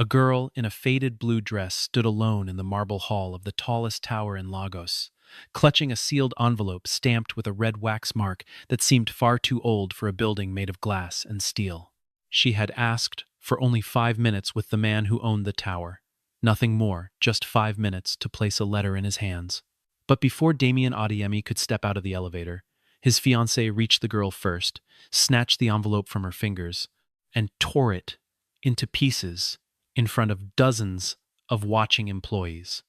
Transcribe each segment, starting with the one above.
A girl in a faded blue dress stood alone in the marble hall of the tallest tower in Lagos, clutching a sealed envelope stamped with a red wax mark that seemed far too old for a building made of glass and steel. She had asked for only 5 minutes with the man who owned the tower. Nothing more, just 5 minutes to place a letter in his hands. But before Damien Adeyemi could step out of the elevator, his fiancée reached the girl first, snatched the envelope from her fingers, and tore it into pieces in front of dozens of watching employees.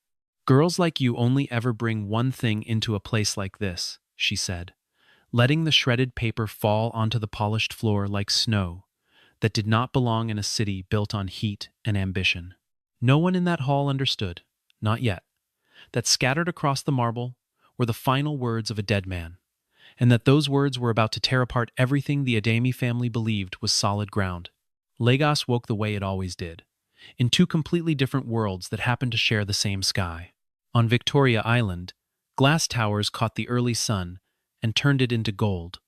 "Girls like you only ever bring one thing into a place like this," she said, letting the shredded paper fall onto the polished floor like snow that did not belong in a city built on heat and ambition. No one in that hall understood, not yet, that scattered across the marble were the final words of a dead man, and that those words were about to tear apart everything the Adeyemi family believed was solid ground. Lagos woke the way it always did, in two completely different worlds that happened to share the same sky. On Victoria Island, glass towers caught the early sun and turned it into gold,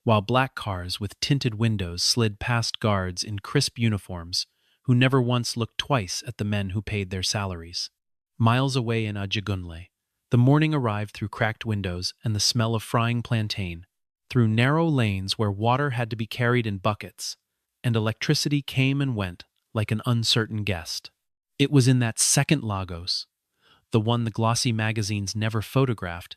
while black cars with tinted windows slid past guards in crisp uniforms who never once looked twice at the men who paid their salaries. Miles away in Ajigunle, the morning arrived through cracked windows and the smell of frying plantain, through narrow lanes where water had to be carried in buckets, and electricity came and went like an uncertain guest. It was in that second Lagos, the one the glossy magazines never photographed,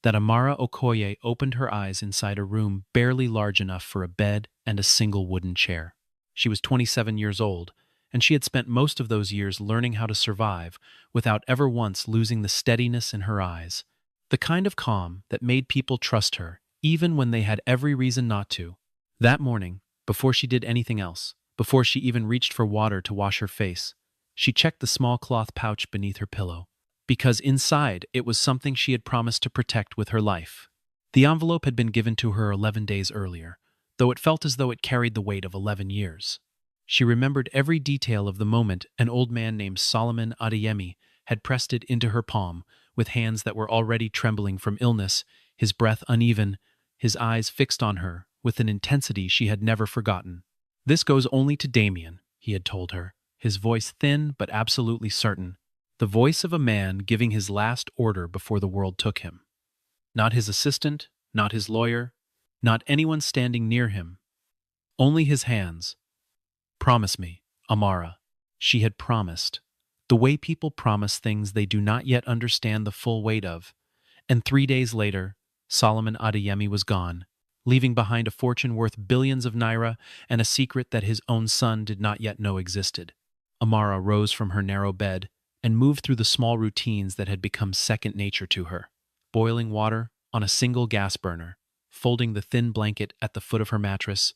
that Amara Okoye opened her eyes inside a room barely large enough for a bed and a single wooden chair. She was 27 years old, and she had spent most of those years learning how to survive without ever once losing the steadiness in her eyes, the kind of calm that made people trust her, even when they had every reason not to. That morning, before she did anything else, before she even reached for water to wash her face, she checked the small cloth pouch beneath her pillow, because inside it was something she had promised to protect with her life. The envelope had been given to her 11 days earlier, though it felt as though it carried the weight of 11 years. She remembered every detail of the moment an old man named Solomon Adeyemi had pressed it into her palm with hands that were already trembling from illness, his breath uneven, his eyes fixed on her with an intensity she had never forgotten. "This goes only to Damien," he had told her, his voice thin but absolutely certain, the voice of a man giving his last order before the world took him. Not his assistant, not his lawyer, not anyone standing near him. Only his hands. "Promise me, Amara." She had promised, the way people promise things they do not yet understand the full weight of. And 3 days later, Solomon Adeyemi was gone, leaving behind a fortune worth billions of naira and a secret that his own son did not yet know existed. Amara rose from her narrow bed and moved through the small routines that had become second nature to her. Boiling water on a single gas burner, folding the thin blanket at the foot of her mattress,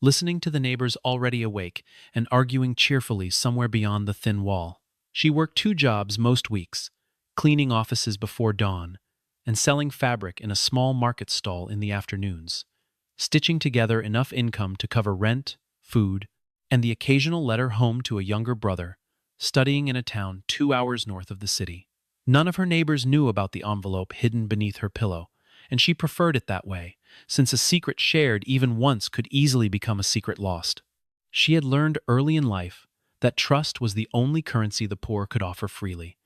listening to the neighbors already awake and arguing cheerfully somewhere beyond the thin wall. She worked 2 jobs most weeks, cleaning offices before dawn and selling fabric in a small market stall in the afternoons, stitching together enough income to cover rent, food, and the occasional letter home to a younger brother, studying in a town 2 hours north of the city. None of her neighbors knew about the envelope hidden beneath her pillow, and she preferred it that way, since a secret shared even once could easily become a secret lost. She had learned early in life that trust was the only currency the poor could offer freely,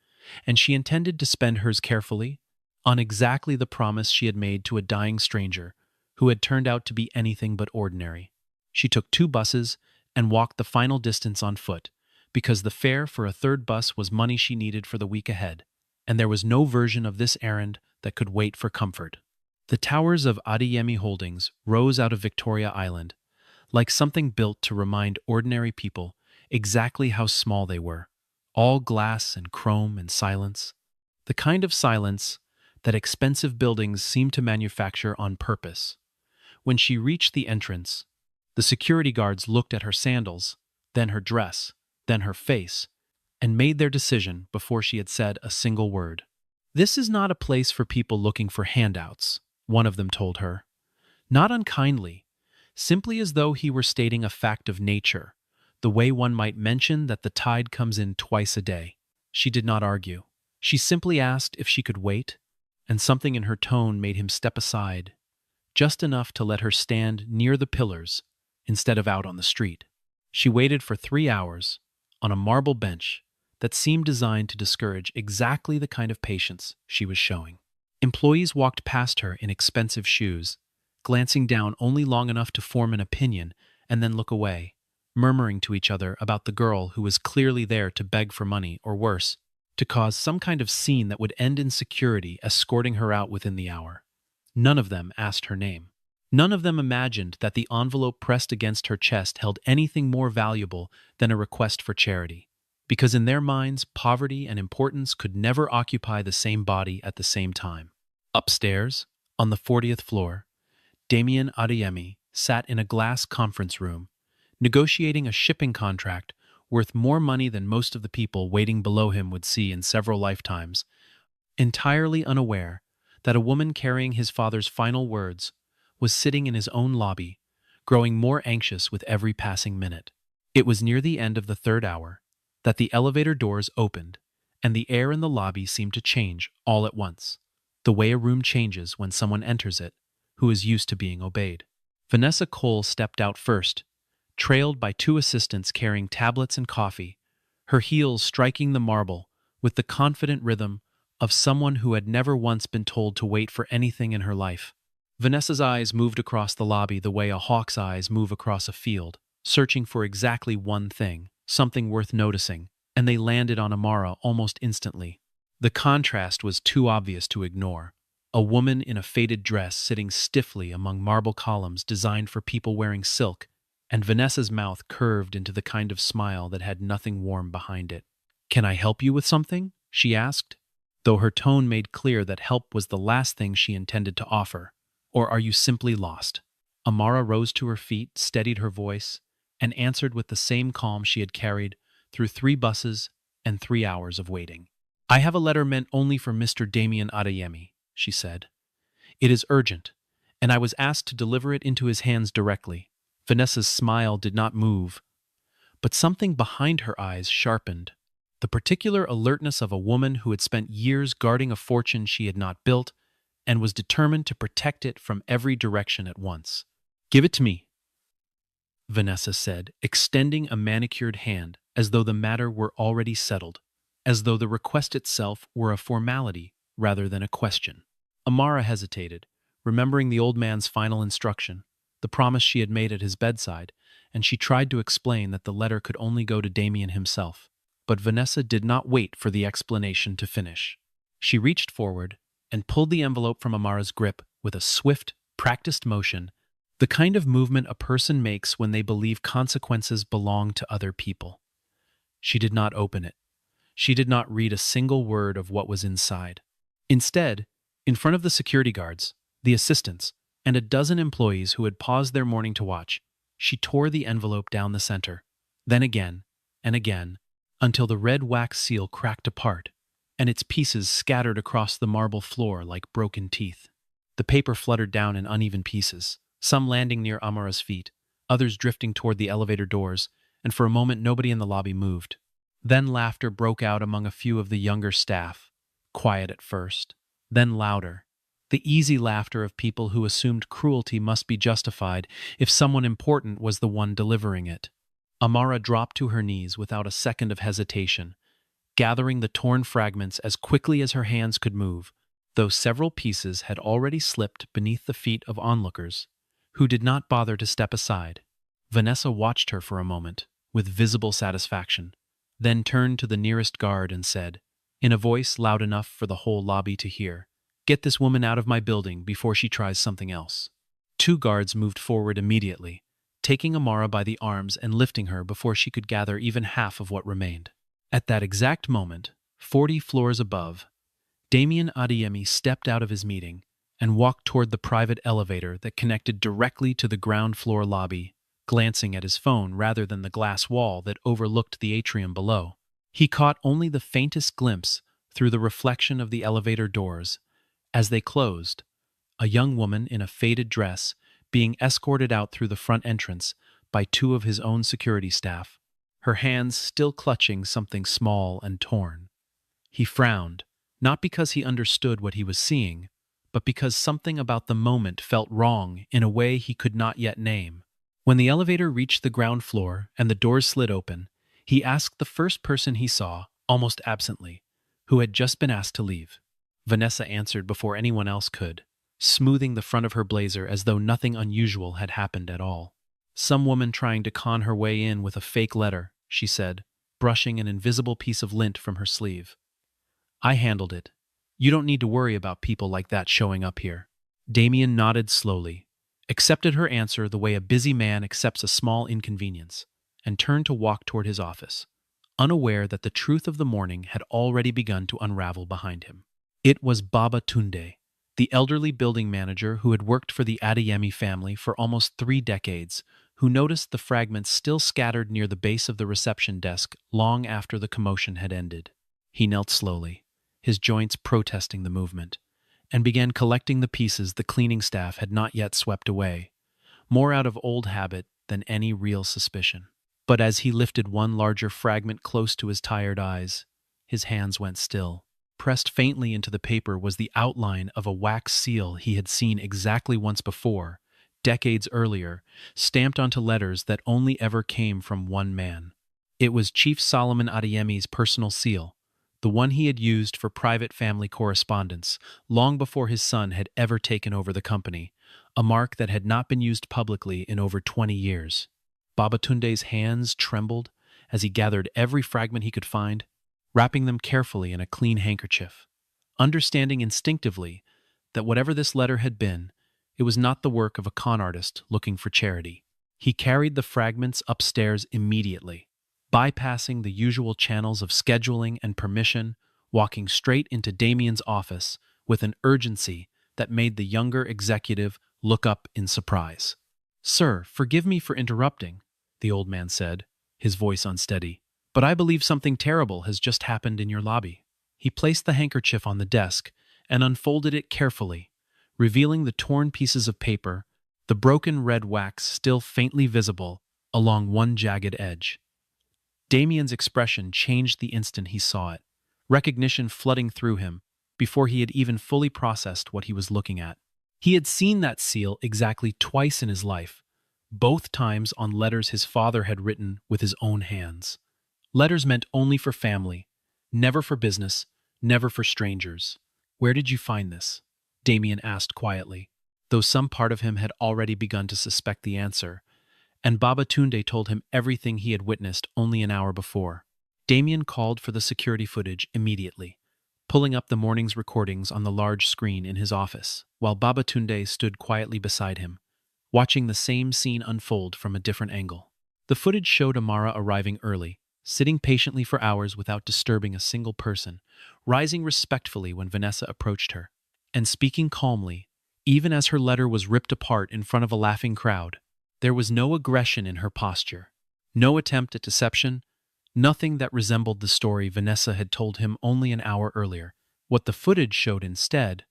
and she intended to spend hers carefully, on exactly the promise she had made to a dying stranger who had turned out to be anything but ordinary. She took 2 buses and walked the final distance on foot, because the fare for a 3rd bus was money she needed for the week ahead, and there was no version of this errand that could wait for comfort. The towers of Adeyemi Holdings rose out of Victoria Island, like something built to remind ordinary people exactly how small they were, all glass and chrome and silence, the kind of silence that expensive buildings seem to manufacture on purpose. When she reached the entrance, the security guards looked at her sandals, then her dress, then her face, and made their decision before she had said a single word. "This is not a place for people looking for handouts," one of them told her. Not unkindly, simply as though he were stating a fact of nature, the way one might mention that the tide comes in twice a day. She did not argue. She simply asked if she could wait, and something in her tone made him step aside, just enough to let her stand near the pillars instead of out on the street. She waited for 3 hours, on a marble bench that seemed designed to discourage exactly the kind of patience she was showing. Employees walked past her in expensive shoes, glancing down only long enough to form an opinion and then look away, murmuring to each other about the girl who was clearly there to beg for money, or worse, to cause some kind of scene that would end in security escorting her out within the hour. None of them asked her name. None of them imagined that the envelope pressed against her chest held anything more valuable than a request for charity, because in their minds, poverty and importance could never occupy the same body at the same time. Upstairs, on the 40th floor, Damien Adeyemi sat in a glass conference room, negotiating a shipping contract worth more money than most of the people waiting below him would see in several lifetimes, entirely unaware that a woman carrying his father's final words was sitting in his own lobby, growing more anxious with every passing minute. It was near the end of the third hour that the elevator doors opened, and the air in the lobby seemed to change all at once, the way a room changes when someone enters it who is used to being obeyed. Vanessa Cole stepped out first, trailed by two assistants carrying tablets and coffee, her heels striking the marble with the confident rhythm of someone who had never once been told to wait for anything in her life. Vanessa's eyes moved across the lobby the way a hawk's eyes move across a field, searching for exactly one thing, something worth noticing, and they landed on Amara almost instantly. The contrast was too obvious to ignore. A woman in a faded dress sitting stiffly among marble columns designed for people wearing silk, and Vanessa's mouth curved into the kind of smile that had nothing warm behind it. "Can I help you with something?" she asked, though her tone made clear that help was the last thing she intended to offer. "Or are you simply lost?" Amara rose to her feet, steadied her voice, and answered with the same calm she had carried through 3 buses and 3 hours of waiting. "I have a letter meant only for Mr. Damien Adeyemi," she said. "It is urgent, and I was asked to deliver it into his hands directly." Vanessa's smile did not move, but something behind her eyes sharpened. The particular alertness of a woman who had spent years guarding a fortune she had not built and was determined to protect it from every direction at once. "Give it to me," Vanessa said, extending a manicured hand as though the matter were already settled, as though the request itself were a formality rather than a question. Amara hesitated, remembering the old man's final instruction, the promise she had made at his bedside, and she tried to explain that the letter could only go to Damien himself. But Vanessa did not wait for the explanation to finish. She reached forward and pulled the envelope from Amara's grip with a swift, practiced motion, the kind of movement a person makes when they believe consequences belong to other people. She did not open it. She did not read a single word of what was inside. Instead, in front of the security guards, the assistants, and a dozen employees who had paused their morning to watch, she tore the envelope down the center, then again and again, until the red wax seal cracked apart, and its pieces scattered across the marble floor like broken teeth. The paper fluttered down in uneven pieces, some landing near Amara's feet, others drifting toward the elevator doors, and for a moment nobody in the lobby moved. Then laughter broke out among a few of the younger staff, quiet at first, then louder, the easy laughter of people who assumed cruelty must be justified if someone important was the one delivering it. Amara dropped to her knees without a second of hesitation, gathering the torn fragments as quickly as her hands could move, though several pieces had already slipped beneath the feet of onlookers, who did not bother to step aside. Vanessa watched her for a moment, with visible satisfaction, then turned to the nearest guard and said, in a voice loud enough for the whole lobby to hear, "Get this woman out of my building before she tries something else." 2 guards moved forward immediately, taking Amara by the arms and lifting her before she could gather even half of what remained. At that exact moment, 40 floors above, Damien Adeyemi stepped out of his meeting and walked toward the private elevator that connected directly to the ground floor lobby, glancing at his phone rather than the glass wall that overlooked the atrium below. He caught only the faintest glimpse through the reflection of the elevator doors. As they closed, a young woman in a faded dress being escorted out through the front entrance by 2 of his own security staff, her hands still clutching something small and torn. He frowned, not because he understood what he was seeing, but because something about the moment felt wrong in a way he could not yet name. When the elevator reached the ground floor and the doors slid open, He asked the first person he saw, almost absently, who had just been asked to leave. Vanessa answered before anyone else could, smoothing the front of her blazer as though nothing unusual had happened at all. "Some woman trying to con her way in with a fake letter," she said, brushing an invisible piece of lint from her sleeve. "I handled it. You don't need to worry about people like that showing up here." Damien nodded slowly, accepted her answer the way a busy man accepts a small inconvenience, and turned to walk toward his office, unaware that the truth of the morning had already begun to unravel behind him. It was Baba Tunde, the elderly building manager who had worked for the Adeyemi family for almost 3 decades, who noticed the fragments still scattered near the base of the reception desk long after the commotion had ended. He knelt slowly, his joints protesting the movement, and began collecting the pieces the cleaning staff had not yet swept away, more out of old habit than any real suspicion. But as he lifted one larger fragment close to his tired eyes, his hands went still. Pressed faintly into the paper was the outline of a wax seal he had seen exactly once before, decades earlier, stamped onto letters that only ever came from one man. It was Chief Solomon Adeyemi's personal seal, the one he had used for private family correspondence long before his son had ever taken over the company, a mark that had not been used publicly in over 20 years. Babatunde's hands trembled as he gathered every fragment he could find, wrapping them carefully in a clean handkerchief, understanding instinctively that whatever this letter had been, it was not the work of a con artist looking for charity. He carried the fragments upstairs immediately, bypassing the usual channels of scheduling and permission, walking straight into Damien's office with an urgency that made the younger executive look up in surprise. "Sir, forgive me for interrupting," the old man said, his voice unsteady, "but I believe something terrible has just happened in your lobby." He placed the handkerchief on the desk and unfolded it carefully, revealing the torn pieces of paper, the broken red wax still faintly visible along one jagged edge. Damien's expression changed the instant he saw it, recognition flooding through him before he had even fully processed what he was looking at. He had seen that seal exactly twice in his life, both times on letters his father had written with his own hands. Letters meant only for family, never for business, never for strangers. "Where did you find this?" Damien asked quietly, though some part of him had already begun to suspect the answer, and Babatunde told him everything he had witnessed only an hour before. Damien called for the security footage immediately, pulling up the morning's recordings on the large screen in his office, while Babatunde stood quietly beside him, watching the same scene unfold from a different angle. The footage showed Amara arriving early, sitting patiently for hours without disturbing a single person, rising respectfully when Vanessa approached her, and speaking calmly, even as her letter was ripped apart in front of a laughing crowd. There was no aggression in her posture, no attempt at deception, nothing that resembled the story Vanessa had told him only an hour earlier. What the footage showed instead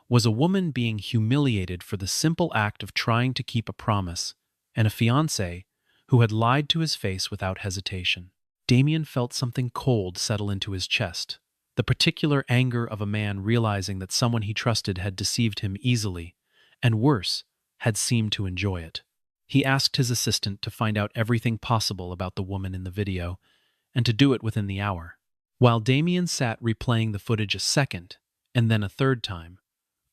was a woman being humiliated for the simple act of trying to keep a promise, and a fiancé who had lied to his face without hesitation. Damien felt something cold settle into his chest, the particular anger of a man realizing that someone he trusted had deceived him easily, and worse, had seemed to enjoy it. He asked his assistant to find out everything possible about the woman in the video, and to do it within the hour. While Damien sat replaying the footage a second, and then a third time,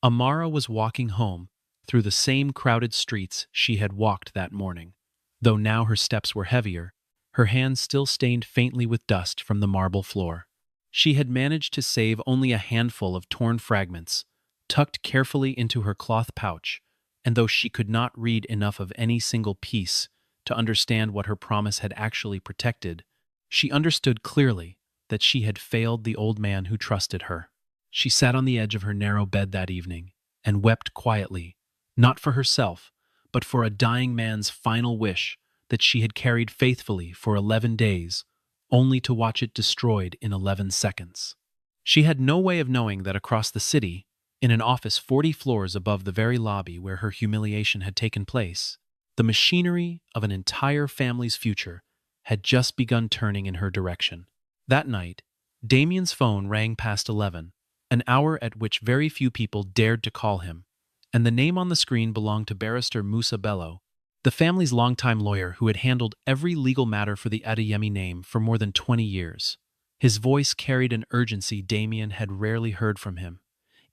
Amara was walking home through the same crowded streets she had walked that morning, though now her steps were heavier, her hands still stained faintly with dust from the marble floor. She had managed to save only a handful of torn fragments, tucked carefully into her cloth pouch, and though she could not read enough of any single piece to understand what her promise had actually protected, she understood clearly that she had failed the old man who trusted her. She sat on the edge of her narrow bed that evening and wept quietly, not for herself, but for a dying man's final wish that she had carried faithfully for 11 days, only to watch it destroyed in 11 seconds. She had no way of knowing that across the city, in an office 40 floors above the very lobby where her humiliation had taken place, the machinery of an entire family's future had just begun turning in her direction. That night, Damien's phone rang past 11, an hour at which very few people dared to call him, and the name on the screen belonged to Barrister Musa Bello, the family's longtime lawyer who had handled every legal matter for the Adeyemi name for more than 20 years. His voice carried an urgency Damien had rarely heard from him,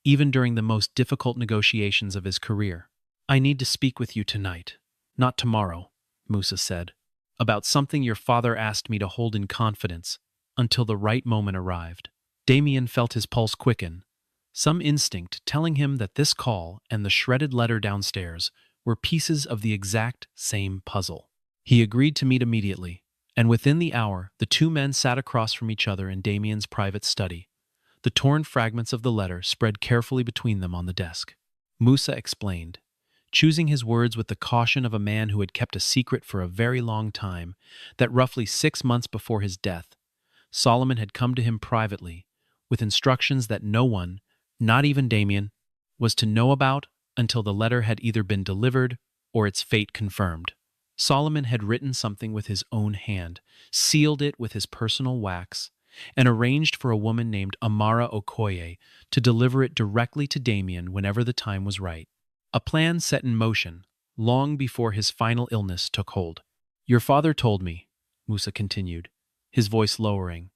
even during the most difficult negotiations of his career. "I need to speak with you tonight, not tomorrow," Musa said, "about something your father asked me to hold in confidence until the right moment arrived." Damien felt his pulse quicken, some instinct telling him that this call and the shredded letter downstairs were pieces of the exact same puzzle. He agreed to meet immediately, and within the hour, the two men sat across from each other in Damien's private study, the torn fragments of the letter spread carefully between them on the desk. Musa explained, choosing his words with the caution of a man who had kept a secret for a very long time, that roughly 6 months before his death, Solomon had come to him privately with instructions that no one, not even Damien, was to know about until the letter had either been delivered or its fate confirmed. Solomon had written something with his own hand, sealed it with his personal wax, and arranged for a woman named Amara Okoye to deliver it directly to Damien whenever the time was right. A plan set in motion long before his final illness took hold. "Your father told me," Musa continued, his voice lowering,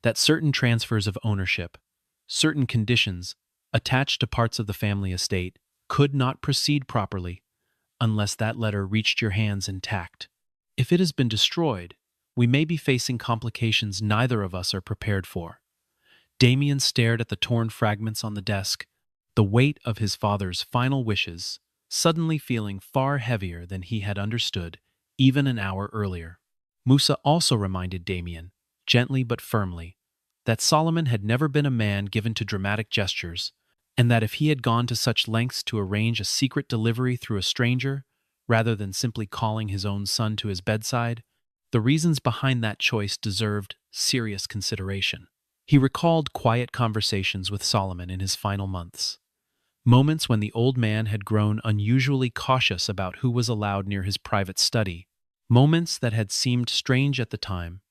"that certain transfers of ownership, certain conditions attached to parts of the family estate, could not proceed properly unless that letter reached your hands intact. If it has been destroyed, we may be facing complications neither of us are prepared for." Damien stared at the torn fragments on the desk, the weight of his father's final wishes suddenly feeling far heavier than he had understood even an hour earlier. Musa also reminded Damien, gently but firmly, that Solomon had never been a man given to dramatic gestures, and that if he had gone to such lengths to arrange a secret delivery through a stranger, rather than simply calling his own son to his bedside, the reasons behind that choice deserved serious consideration. He recalled quiet conversations with Solomon in his final months, moments when the old man had grown unusually cautious about who was allowed near his private study, moments that had seemed strange at the time,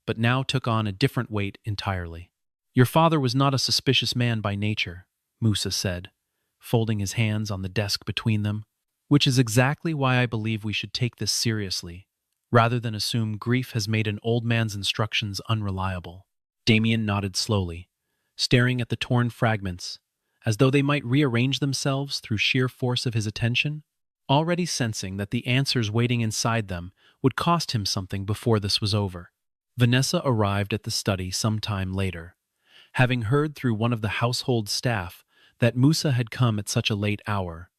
but now took on a different weight entirely. "Your father was not a suspicious man by nature," Musa said, folding his hands on the desk between them, "which is exactly why I believe we should take this seriously, rather than assume grief has made an old man's instructions unreliable." Damien nodded slowly, staring at the torn fragments, as though they might rearrange themselves through sheer force of his attention, already sensing that the answers waiting inside them would cost him something before this was over. Vanessa arrived at the study some time later, having heard through one of the household staff that Musa had come at such a late hour,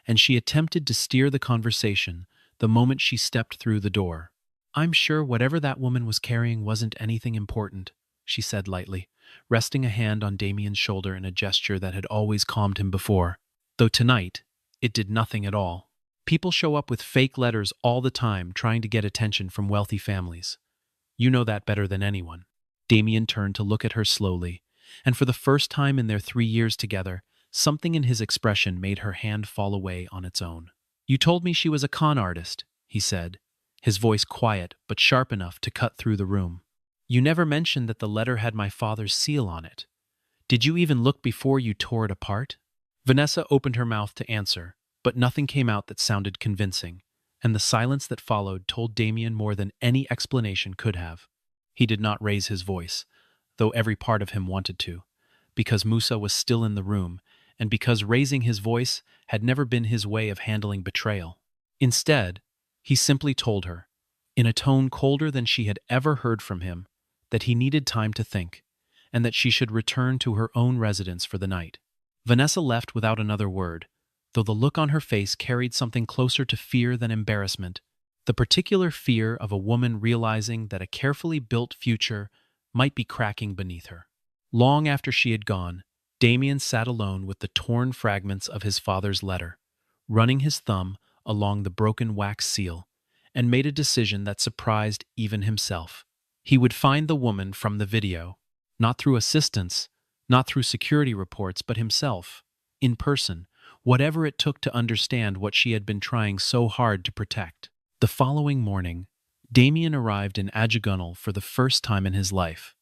and she attempted to steer the conversation the moment she stepped through the door. "I'm sure whatever that woman was carrying wasn't anything important," she said lightly, resting a hand on Damien's shoulder in a gesture that had always calmed him before, though tonight it did nothing at all. "People show up with fake letters all the time trying to get attention from wealthy families. You know that better than anyone." Damien turned to look at her slowly, and for the first time in their 3 years together, something in his expression made her hand fall away on its own. "You told me she was a con artist," he said, his voice quiet but sharp enough to cut through the room. "You never mentioned that the letter had my father's seal on it. Did you even look before you tore it apart?" Vanessa opened her mouth to answer, but nothing came out that sounded convincing, and the silence that followed told Damien more than any explanation could have. He did not raise his voice, though every part of him wanted to, because Musa was still in the room, and because raising his voice had never been his way of handling betrayal. Instead, he simply told her, in a tone colder than she had ever heard from him, that he needed time to think, and that she should return to her own residence for the night. Vanessa left without another word, though the look on her face carried something closer to fear than embarrassment, the particular fear of a woman realizing that a carefully built future might be cracking beneath her. Long after she had gone, Damien sat alone with the torn fragments of his father's letter, running his thumb along the broken wax seal, and made a decision that surprised even himself. He would find the woman from the video, not through assistance, not through security reports, but himself, in person, whatever it took to understand what she had been trying so hard to protect. The following morning, Damien arrived in Ajagunal for the first time in his life,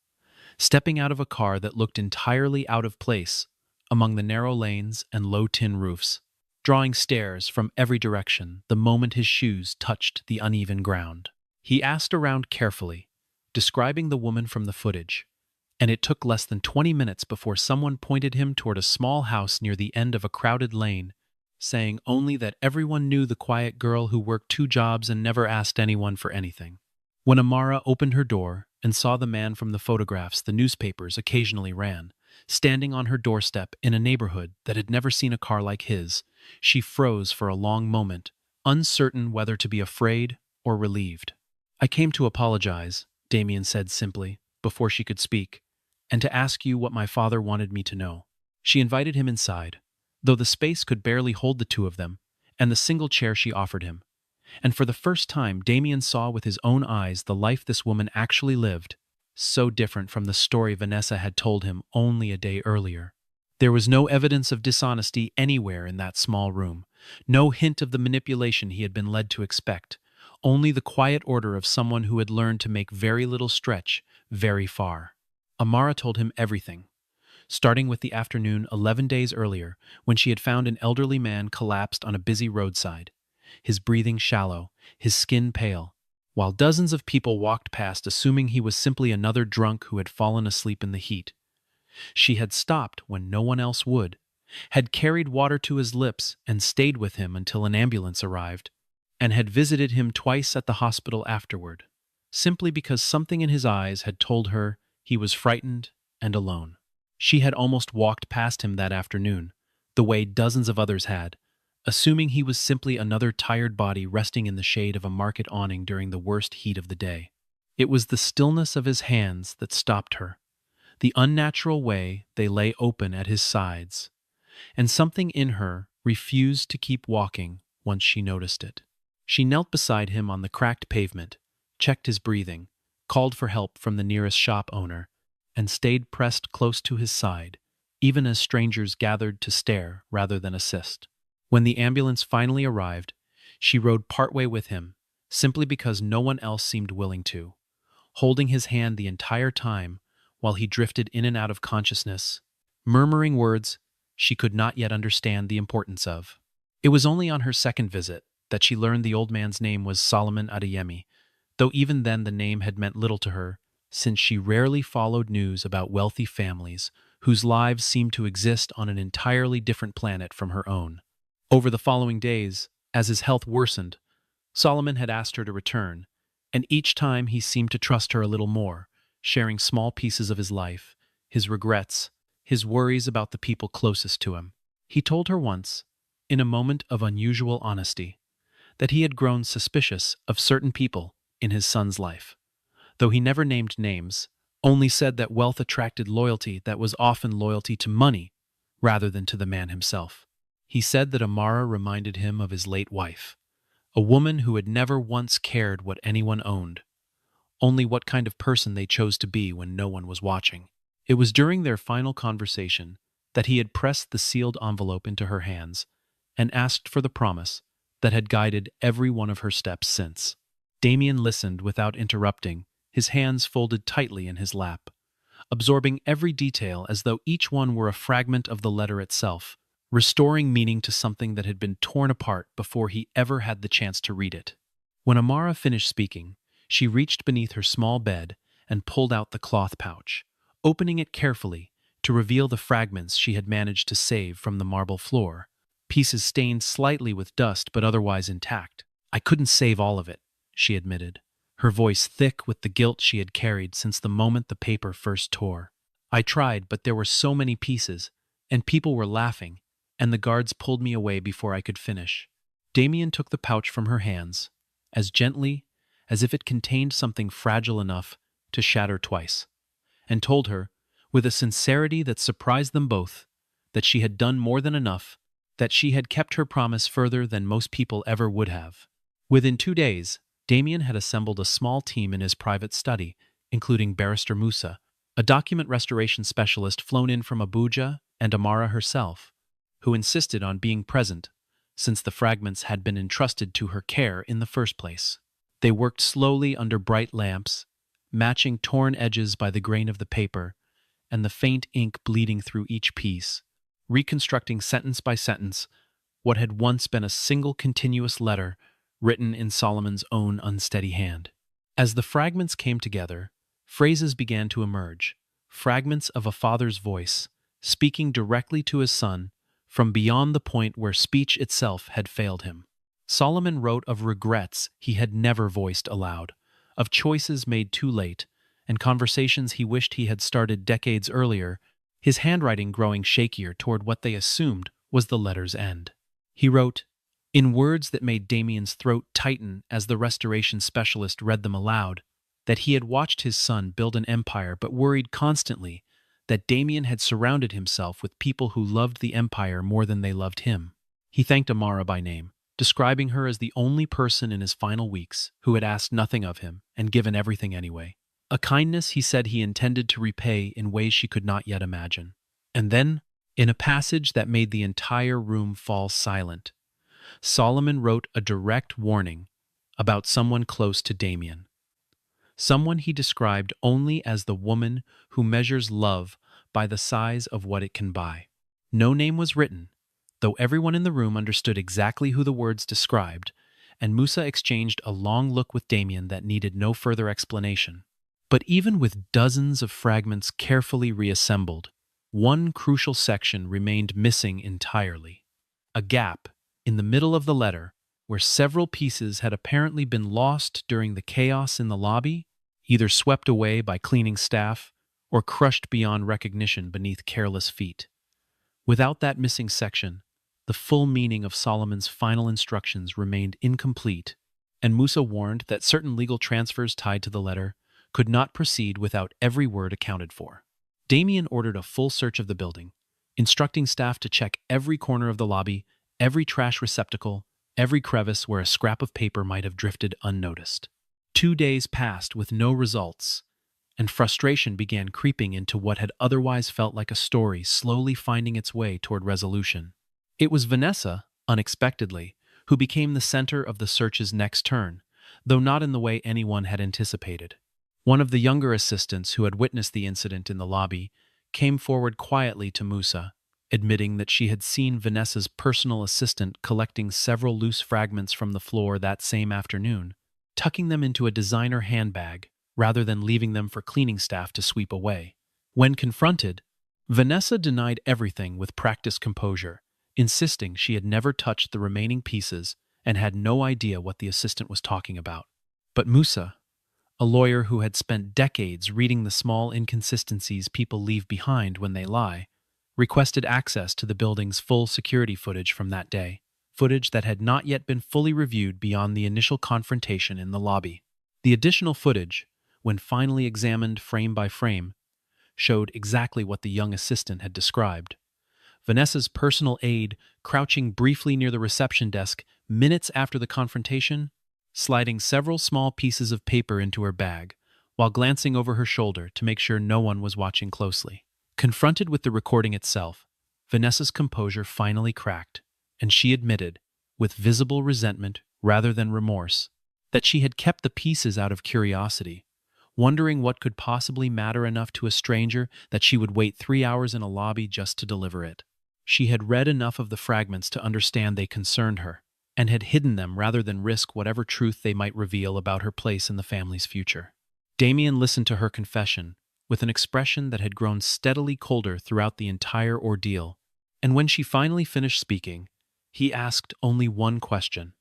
stepping out of a car that looked entirely out of place among the narrow lanes and low tin roofs. drawing stares from every direction the moment his shoes touched the uneven ground. He asked around carefully, describing the woman from the footage, and it took less than 20 minutes before someone pointed him toward a small house near the end of a crowded lane, saying only that everyone knew the quiet girl who worked 2 jobs and never asked anyone for anything. When Amara opened her door and saw the man from the photographs the newspapers occasionally ran, standing on her doorstep in a neighborhood that had never seen a car like his, she froze for a long moment, uncertain whether to be afraid or relieved. "I came to apologize," Damien said simply, before she could speak, "and to ask you what my father wanted me to know." She invited him inside, though the space could barely hold the two of them, and the single chair she offered him. And for the first time, Damien saw with his own eyes the life this woman actually lived, so different from the story Vanessa had told him only a day earlier. There was no evidence of dishonesty anywhere in that small room, no hint of the manipulation he had been led to expect, only the quiet order of someone who had learned to make very little stretch very far. Amara told him everything, starting with the afternoon 11 days earlier when she had found an elderly man collapsed on a busy roadside, his breathing shallow, his skin pale, while dozens of people walked past assuming he was simply another drunk who had fallen asleep in the heat. She had stopped when no one else would, had carried water to his lips and stayed with him until an ambulance arrived, and had visited him twice at the hospital afterward, simply because something in his eyes had told her he was frightened and alone. She had almost walked past him that afternoon, the way dozens of others had, assuming he was simply another tired body resting in the shade of a market awning during the worst heat of the day. It was the stillness of his hands that stopped her, the unnatural way they lay open at his sides, and something in her refused to keep walking once she noticed it. She knelt beside him on the cracked pavement, checked his breathing, called for help from the nearest shop owner, and stayed pressed close to his side, even as strangers gathered to stare rather than assist. When the ambulance finally arrived, she rode partway with him, simply because no one else seemed willing to, holding his hand the entire time while he drifted in and out of consciousness, murmuring words she could not yet understand the importance of. It was only on her second visit that she learned the old man's name was Damien Adeyemi, though even then the name had meant little to her, since she rarely followed news about wealthy families whose lives seemed to exist on an entirely different planet from her own. Over the following days, as his health worsened, Solomon had asked her to return, and each time he seemed to trust her a little more, sharing small pieces of his life, his regrets, his worries about the people closest to him. He told her once, in a moment of unusual honesty, that he had grown suspicious of certain people in his son's life, though he never named names, only said that wealth attracted loyalty that was often loyalty to money rather than to the man himself. He said that Amara reminded him of his late wife, a woman who had never once cared what anyone owned, only what kind of person they chose to be when no one was watching. It was during their final conversation that he had pressed the sealed envelope into her hands and asked for the promise that had guided every one of her steps since. Damien listened without interrupting, his hands folded tightly in his lap, absorbing every detail as though each one were a fragment of the letter itself, restoring meaning to something that had been torn apart before he ever had the chance to read it. When Amara finished speaking, she reached beneath her small bed and pulled out the cloth pouch, opening it carefully to reveal the fragments she had managed to save from the marble floor, pieces stained slightly with dust but otherwise intact. "I couldn't save all of it," she admitted, her voice thick with the guilt she had carried since the moment the paper first tore. "I tried, but there were so many pieces, and people were laughing, and the guards pulled me away before I could finish." Damien took the pouch from her hands, as gently as if it contained something fragile enough to shatter twice, and told her, with a sincerity that surprised them both, that she had done more than enough, that she had kept her promise further than most people ever would have. Within 2 days, Damien had assembled a small team in his private study, including Barrister Musa, a document restoration specialist flown in from Abuja, and Amara herself, who insisted on being present, since the fragments had been entrusted to her care in the first place. They worked slowly under bright lamps, matching torn edges by the grain of the paper and the faint ink bleeding through each piece, reconstructing sentence by sentence what had once been a single continuous letter written in Solomon's own unsteady hand. As the fragments came together, phrases began to emerge, fragments of a father's voice, speaking directly to his son from beyond the point where speech itself had failed him. Solomon wrote of regrets he had never voiced aloud, of choices made too late, and conversations he wished he had started decades earlier, his handwriting growing shakier toward what they assumed was the letter's end. He wrote, in words that made Damien's throat tighten as the restoration specialist read them aloud, that he had watched his son build an empire but worried constantly that Damien had surrounded himself with people who loved the empire more than they loved him. He thanked Amara by name, describing her as the only person in his final weeks who had asked nothing of him and given everything anyway. A kindness he said he intended to repay in ways she could not yet imagine. And then, in a passage that made the entire room fall silent, Solomon wrote a direct warning about someone close to Damien. Someone he described only as the woman who measures love by the size of what it can buy. No name was written, though everyone in the room understood exactly who the words described, and Musa exchanged a long look with Damien that needed no further explanation. But even with dozens of fragments carefully reassembled, one crucial section remained missing entirely. A gap in the middle of the letter, where several pieces had apparently been lost during the chaos in the lobby, either swept away by cleaning staff or crushed beyond recognition beneath careless feet. Without that missing section, the full meaning of Solomon's final instructions remained incomplete, and Musa warned that certain legal transfers tied to the letter could not proceed without every word accounted for. Damien ordered a full search of the building, instructing staff to check every corner of the lobby, every trash receptacle, every crevice where a scrap of paper might have drifted unnoticed. 2 days passed with no results, and frustration began creeping into what had otherwise felt like a story slowly finding its way toward resolution. It was Vanessa, unexpectedly, who became the center of the search's next turn, though not in the way anyone had anticipated. One of the younger assistants who had witnessed the incident in the lobby came forward quietly to Musa, admitting that she had seen Vanessa's personal assistant collecting several loose fragments from the floor that same afternoon, tucking them into a designer handbag rather than leaving them for cleaning staff to sweep away. When confronted, Vanessa denied everything with practiced composure, insisting she had never touched the remaining pieces and had no idea what the assistant was talking about. But Musa, a lawyer who had spent decades reading the small inconsistencies people leave behind when they lie, requested access to the building's full security footage from that day, footage that had not yet been fully reviewed beyond the initial confrontation in the lobby. The additional footage, when finally examined frame by frame, showed exactly what the young assistant had described. Vanessa's personal aide crouching briefly near the reception desk minutes after the confrontation, sliding several small pieces of paper into her bag, while glancing over her shoulder to make sure no one was watching closely. Confronted with the recording itself, Vanessa's composure finally cracked, and she admitted, with visible resentment rather than remorse, that she had kept the pieces out of curiosity, wondering what could possibly matter enough to a stranger that she would wait 3 hours in a lobby just to deliver it. She had read enough of the fragments to understand they concerned her, and had hidden them rather than risk whatever truth they might reveal about her place in the family's future. Damien listened to her confession with an expression that had grown steadily colder throughout the entire ordeal, and when she finally finished speaking, he asked only one question: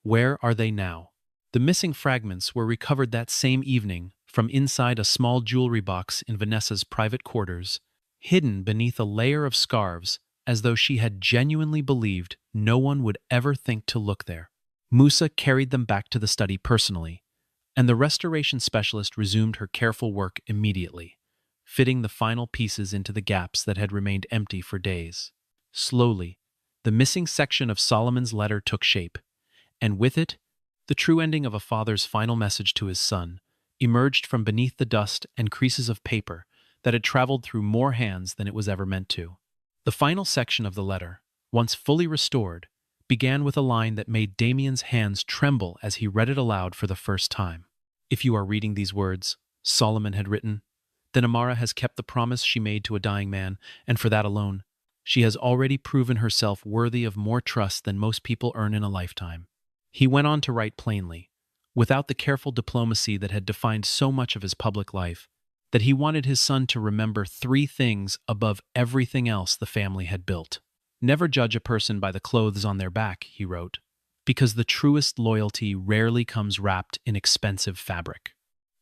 where are they now? The missing fragments were recovered that same evening from inside a small jewelry box in Vanessa's private quarters, hidden beneath a layer of scarves as though she had genuinely believed no one would ever think to look there. Musa carried them back to the study personally, and the restoration specialist resumed her careful work immediately, fitting the final pieces into the gaps that had remained empty for days. Slowly, the missing section of Solomon's letter took shape, and with it, the true ending of a father's final message to his son emerged from beneath the dust and creases of paper that had traveled through more hands than it was ever meant to. The final section of the letter, once fully restored, began with a line that made Damien's hands tremble as he read it aloud for the first time. "If you are reading these words," Solomon had written, "then Amara has kept the promise she made to a dying man, and for that alone, She has already proven herself worthy of more trust than most people earn in a lifetime. He went on to write plainly, without the careful diplomacy that had defined so much of his public life, that he wanted his son to remember three things above everything else the family had built. Never judge a person by the clothes on their back, he wrote, because the truest loyalty rarely comes wrapped in expensive fabric.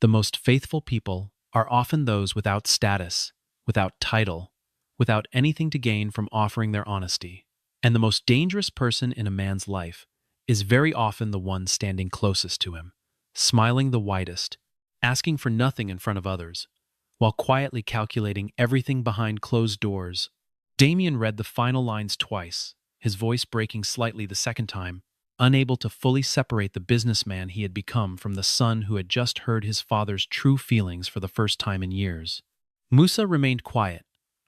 The most faithful people are often those without status, without title, without anything to gain from offering their honesty. And the most dangerous person in a man's life is very often the one standing closest to him, smiling the widest, asking for nothing in front of others, while quietly calculating everything behind closed doors. Damien read the final lines twice, his voice breaking slightly the second time, unable to fully separate the businessman he had become from the son who had just heard his father's true feelings for the first time in years. Musa remained quiet,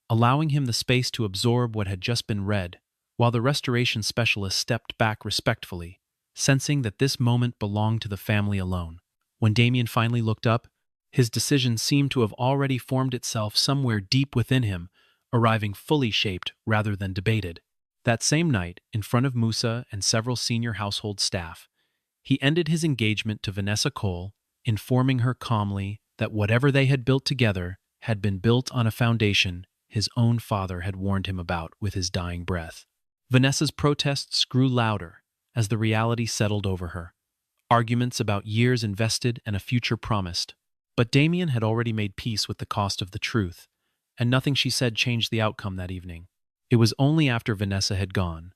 allowing him the space to absorb what had just been read, while the restoration specialist stepped back respectfully, sensing that this moment belonged to the family alone. When Damien finally looked up, his decision seemed to have already formed itself somewhere deep within him, arriving fully shaped rather than debated. That same night, in front of Musa and several senior household staff, he ended his engagement to Vanessa Cole, informing her calmly that whatever they had built together had been built on a foundation his own father had warned him about with his dying breath. Vanessa's protests grew louder as the reality settled over her. Arguments about years invested and a future promised. But Damien had already made peace with the cost of the truth, and nothing she said changed the outcome that evening. It was only after Vanessa had gone,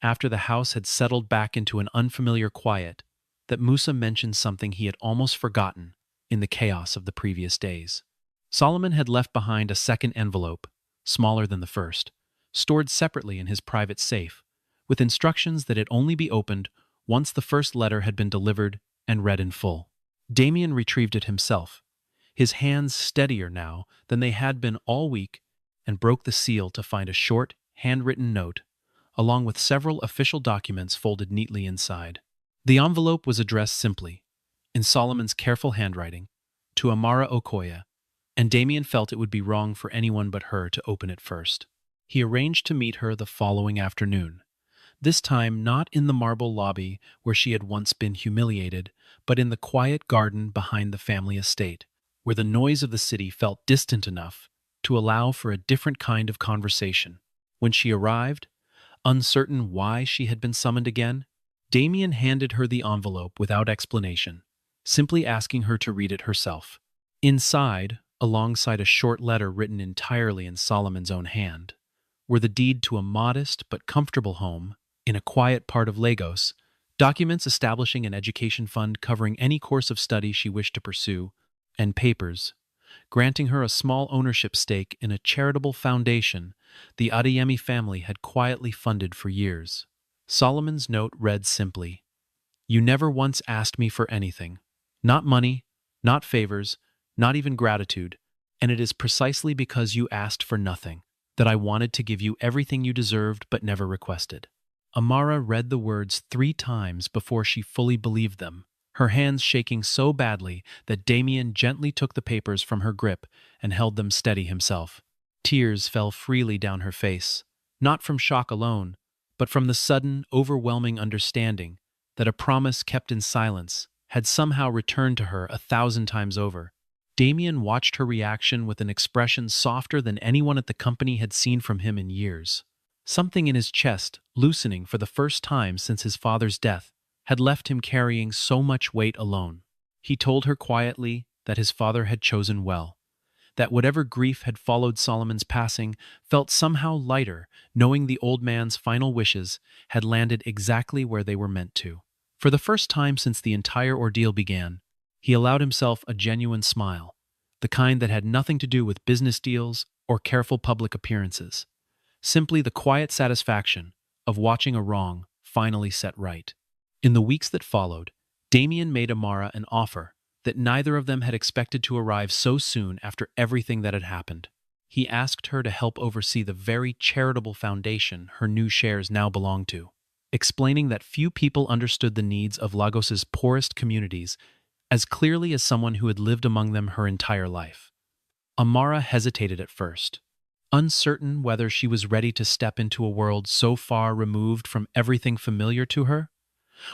after the house had settled back into an unfamiliar quiet, that Musa mentioned something he had almost forgotten in the chaos of the previous days. Solomon had left behind a second envelope, smaller than the first, stored separately in his private safe, with instructions that it only be opened once the first letter had been delivered and read in full. Damien retrieved it himself, his hands steadier now than they had been all week, and broke the seal to find a short, handwritten note, along with several official documents folded neatly inside. The envelope was addressed simply, in Solomon's careful handwriting, to Amara Okoye, and Damien felt it would be wrong for anyone but her to open it first. He arranged to meet her the following afternoon, this time not in the marble lobby where she had once been humiliated, but in the quiet garden behind the family estate, where the noise of the city felt distant enough to allow for a different kind of conversation. When she arrived, uncertain why she had been summoned again, Damien handed her the envelope without explanation, simply asking her to read it herself. Inside, alongside a short letter written entirely in Solomon's own hand, were the deed to a modest but comfortable home in a quiet part of Lagos, documents establishing an education fund covering any course of study she wished to pursue, and papers granting her a small ownership stake in a charitable foundation the Adeyemi family had quietly funded for years. Solomon's note read simply, "You never once asked me for anything. Not money, not favors, not even gratitude, and it is precisely because you asked for nothing that I wanted to give you everything you deserved but never requested." Amara read the words 3 times before she fully believed them, her hands shaking so badly that Damien gently took the papers from her grip and held them steady himself. Tears fell freely down her face, not from shock alone, but from the sudden, overwhelming understanding that a promise kept in silence had somehow returned to her 1,000 times over. Damien watched her reaction with an expression softer than anyone at the company had seen from him in years. Something in his chest, loosening for the first time since his father's death, had left him carrying so much weight alone. He told her quietly that his father had chosen well, that whatever grief had followed Solomon's passing felt somehow lighter, knowing the old man's final wishes had landed exactly where they were meant to. For the first time since the entire ordeal began, he allowed himself a genuine smile, the kind that had nothing to do with business deals or careful public appearances. Simply the quiet satisfaction of watching a wrong finally set right. In the weeks that followed, Damien made Amara an offer that neither of them had expected to arrive so soon after everything that had happened. He asked her to help oversee the very charitable foundation her new shares now belonged to, explaining that few people understood the needs of Lagos's poorest communities as clearly as someone who had lived among them her entire life. Amara hesitated at first, uncertain whether she was ready to step into a world so far removed from everything familiar to her,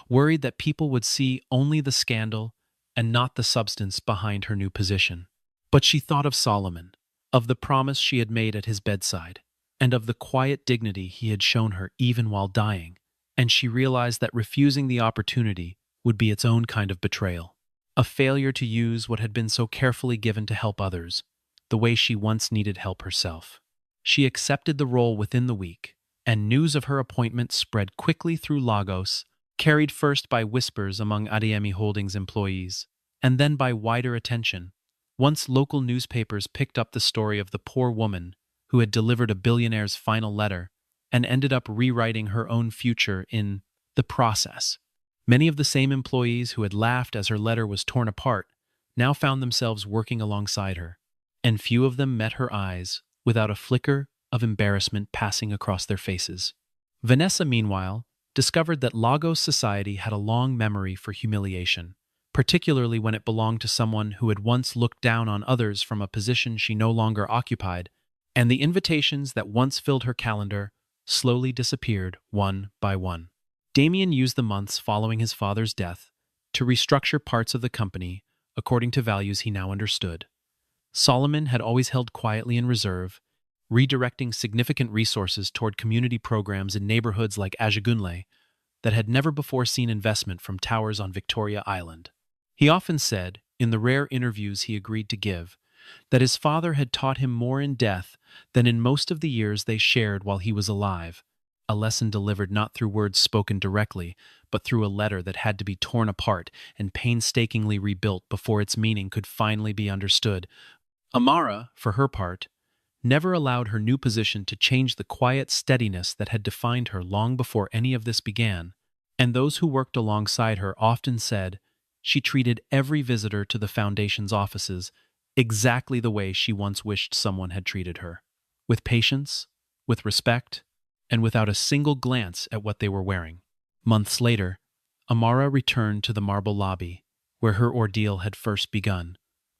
worried that people would see only the scandal and not the substance behind her new position. But she thought of Solomon, of the promise she had made at his bedside, and of the quiet dignity he had shown her even while dying, and she realized that refusing the opportunity would be its own kind of betrayal, a failure to use what had been so carefully given to help others, the way she once needed help herself. She accepted the role within the week, and news of her appointment spread quickly through Lagos, carried first by whispers among Adeyemi Holdings employees, and then by wider attention. Once local newspapers picked up the story of the poor woman who had delivered a billionaire's final letter and ended up rewriting her own future in the process. Many of the same employees who had laughed as her letter was torn apart now found themselves working alongside her, and few of them met her eyes without a flicker of embarrassment passing across their faces. Vanessa, meanwhile, discovered that Lagos society had a long memory for humiliation, particularly when it belonged to someone who had once looked down on others from a position she no longer occupied, and the invitations that once filled her calendar slowly disappeared one by one. Damien used the months following his father's death to restructure parts of the company according to values he now understood. Solomon had always held quietly in reserve, redirecting significant resources toward community programs in neighborhoods like Ajegunle that had never before seen investment from towers on Victoria Island. He often said, in the rare interviews he agreed to give, that his father had taught him more in death than in most of the years they shared while he was alive, a lesson delivered not through words spoken directly, but through a letter that had to be torn apart and painstakingly rebuilt before its meaning could finally be understood. Amara, for her part, never allowed her new position to change the quiet steadiness that had defined her long before any of this began, and those who worked alongside her often said she treated every visitor to the Foundation's offices exactly the way she once wished someone had treated her, with patience, with respect, and without a single glance at what they were wearing. Months later, Amara returned to the marble lobby, where her ordeal had first begun,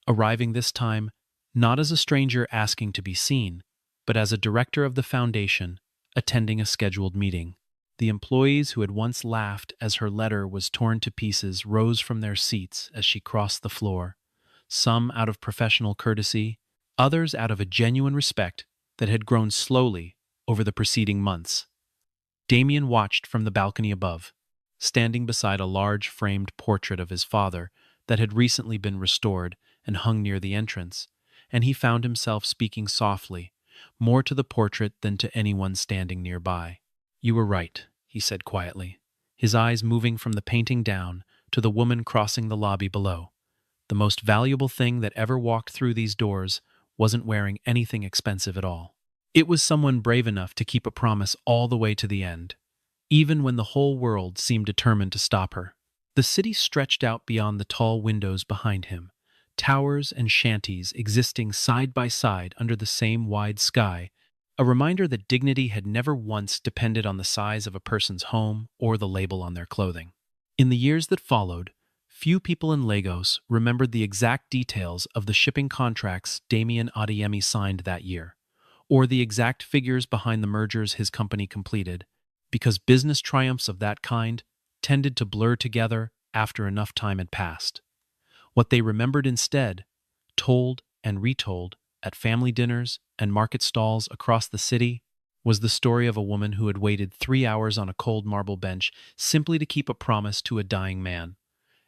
arriving this time not as a stranger asking to be seen, but as a director of the Foundation attending a scheduled meeting. The employees who had once laughed as her letter was torn to pieces rose from their seats as she crossed the floor, some out of professional courtesy, others out of a genuine respect that had grown slowly over the preceding months. Damien watched from the balcony above, standing beside a large framed portrait of his father that had recently been restored and hung near the entrance, and he found himself speaking softly, more to the portrait than to anyone standing nearby. "You were right," he said quietly, his eyes moving from the painting down to the woman crossing the lobby below. The most valuable thing that ever walked through these doors wasn't wearing anything expensive at all. It was someone brave enough to keep a promise all the way to the end, even when the whole world seemed determined to stop her. The city stretched out beyond the tall windows behind him, towers and shanties existing side by side under the same wide sky, a reminder that dignity had never once depended on the size of a person's home or the label on their clothing. In the years that followed, few people in Lagos remembered the exact details of the shipping contracts Damien Adeyemi signed that year, or the exact figures behind the mergers his company completed, because business triumphs of that kind tended to blur together after enough time had passed. What they remembered instead, told and retold at family dinners and market stalls across the city, was the story of a woman who had waited 3 hours on a cold marble bench simply to keep a promise to a dying man,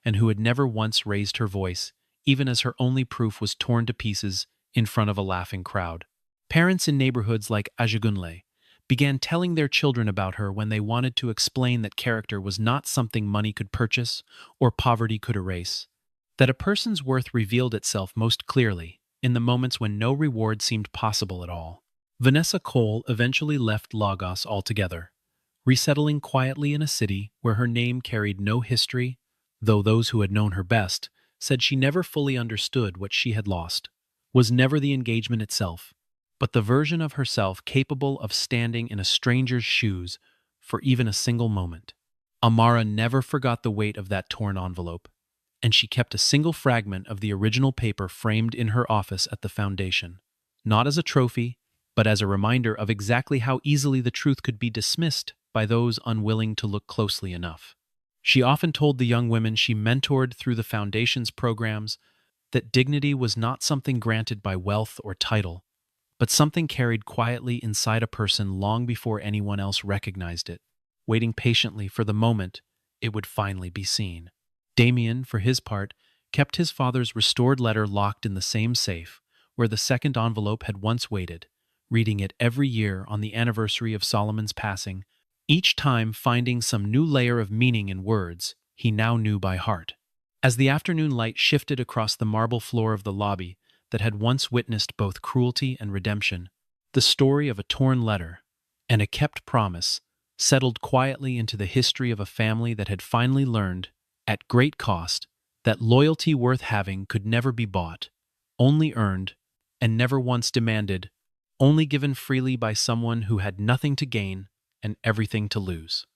and who had never once raised her voice, even as her only proof was torn to pieces in front of a laughing crowd. Parents in neighborhoods like Ajegunle began telling their children about her when they wanted to explain that character was not something money could purchase or poverty could erase, that a person's worth revealed itself most clearly in the moments when no reward seemed possible at all. Vanessa Cole eventually left Lagos altogether, resettling quietly in a city where her name carried no history, though those who had known her best said she never fully understood what she had lost, was never the engagement itself, but the version of herself capable of standing in a stranger's shoes for even a single moment. Amara never forgot the weight of that torn envelope, and she kept a single fragment of the original paper framed in her office at the Foundation, not as a trophy, but as a reminder of exactly how easily the truth could be dismissed by those unwilling to look closely enough. She often told the young women she mentored through the Foundation's programs that dignity was not something granted by wealth or title, but something carried quietly inside a person long before anyone else recognized it, waiting patiently for the moment it would finally be seen. Damien, for his part, kept his father's restored letter locked in the same safe where the second envelope had once waited, reading it every year on the anniversary of Solomon's passing, each time finding some new layer of meaning in words he now knew by heart. As the afternoon light shifted across the marble floor of the lobby that had once witnessed both cruelty and redemption, the story of a torn letter and a kept promise settled quietly into the history of a family that had finally learned, at great cost, that loyalty worth having could never be bought, only earned, and never once demanded, only given freely by someone who had nothing to gain and everything to lose.